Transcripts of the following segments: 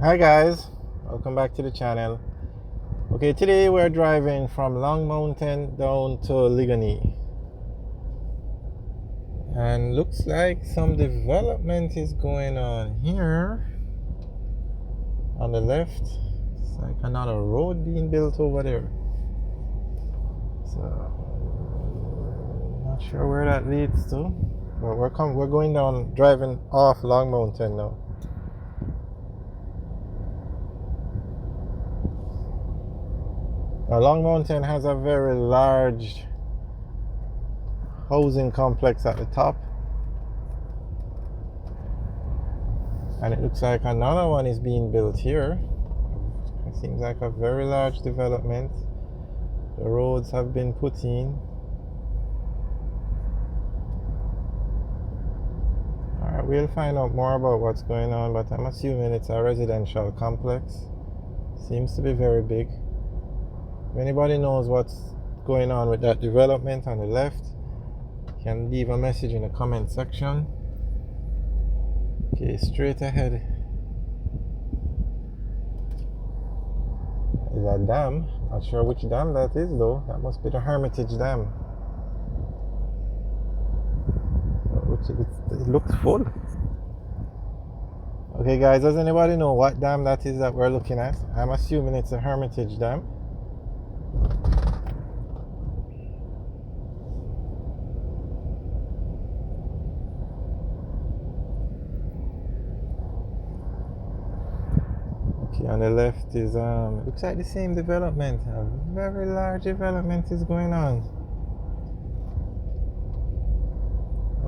Hi guys, welcome back to the channel. Okay, today we're driving from Long Mountain down to Ligony, and looks like some development is going on here on the left. It's like another road being built over there, so not sure where that leads to, but we're going down, driving off Long Mountain now. Now Long Mountain has a very large housing complex at the top, and it looks like another one is being built here. It seems like a very large development. The roads have been put in. Alright, we'll find out more about what's going on, but I'm assuming it's a residential complex. Seems to be very big. If anybody knows what's going on with that development on the left, you can leave a message in the comment section. Okay, straight ahead is a dam. Not sure which dam that is though. That must be the Hermitage Dam. It looks full. Okay guys, does anybody know what dam that is that we're looking at? I'm assuming it's a Hermitage Dam. Okay, on the left is looks like the same development. A very large development is going on.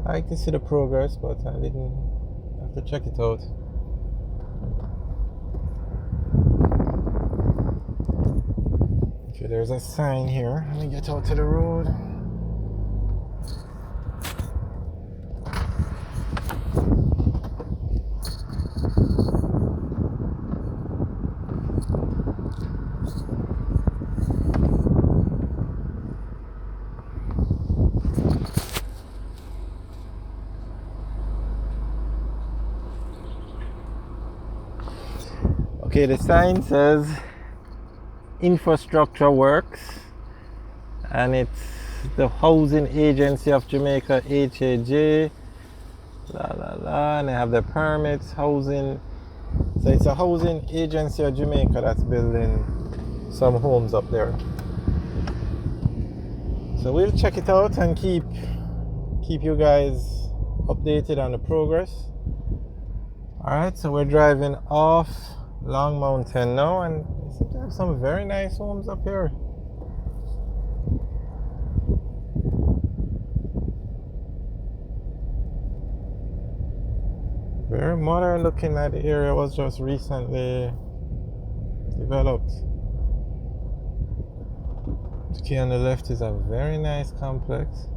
I like to see the progress, but I didn't have to check it out. Okay, there's a sign here. Let me get out to the road. Okay, the sign says infrastructure works, and it's the Housing Agency of Jamaica, HAJ, la la la, and they have the permits, housing. So it's a Housing Agency of Jamaica that's building some homes up there. So we'll check it out and keep you guys updated on the progress. Alright, so we're driving off Long Mountain now, and it seems to have some very nice homes up here. Very modern looking. That area was just recently developed. Okay, on the left is a very nice complex.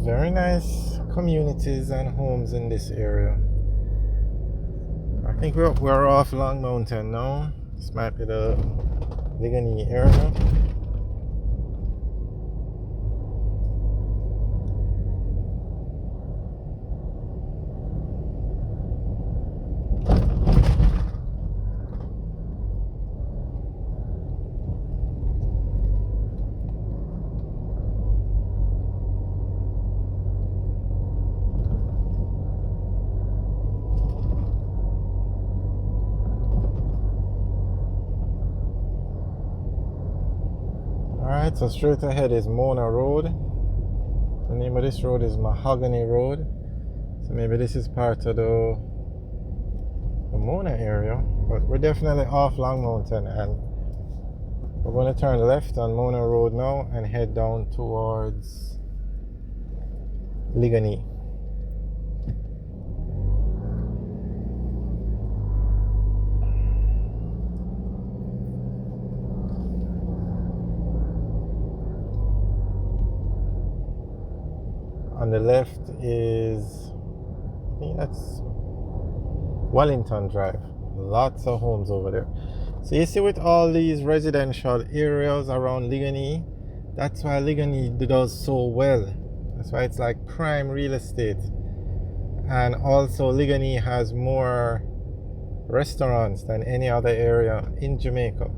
Very nice communities and homes in this area. I think we're off Long Mountain now. This might be the Ligony area. Alright, so straight ahead is Mona Road. The name of this road is Mahogany Road. So maybe this is part of the Mona area. But we're definitely off Long Mountain, and we're going to turn left on Mona Road now and head down towards Ligony. On the left is, I think that's Wellington Drive. Lots of homes over there. So you see, with all these residential areas around Ligony, that's why Ligony does so well. That's why it's like prime real estate. And also Ligony has more restaurants than any other area in Jamaica.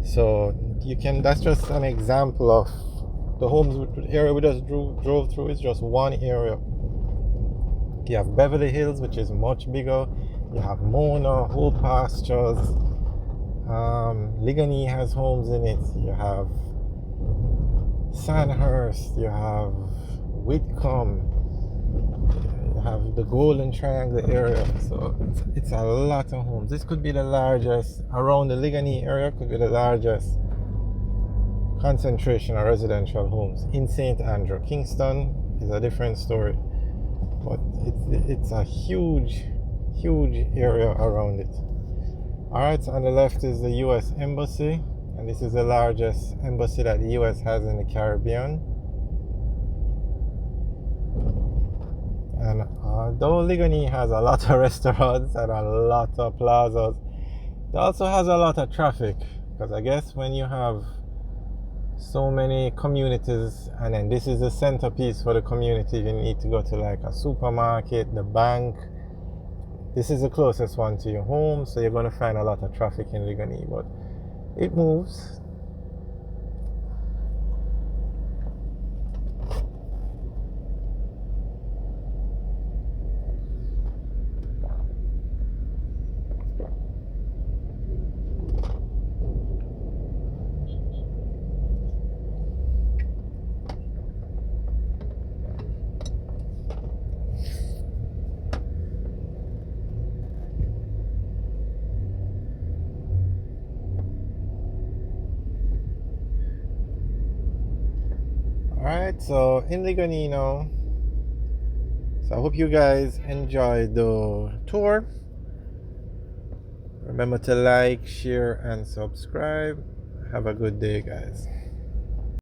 So you can, that's just an example of the homes, the area we just drove through is just one area. You have Beverly Hills, which is much bigger. You have Mona, Whole Pastures. Ligony has homes in it. You have Sandhurst. You have Whitcomb. You have the Golden Triangle area. So it's a lot of homes. This could be the largest, around the Ligony area, could be the largest concentration of residential homes in St. Andrew. Kingston is a different story, but it's a huge area around it. Alright, so on the left is the US Embassy, and this is the largest embassy that the US has in the Caribbean. And though Ligony has a lot of restaurants and a lot of plazas, it also has a lot of traffic, because I guess when you have so many communities, and then this is the centerpiece for the community, you need to go to like a supermarket, the bank. This is the closest one to your home, so you're going to find a lot of traffic in Ligony, but it moves. Alright, so in Ligony now. So I hope you guys enjoyed the tour. Remember to like, share, and subscribe. Have a good day, guys.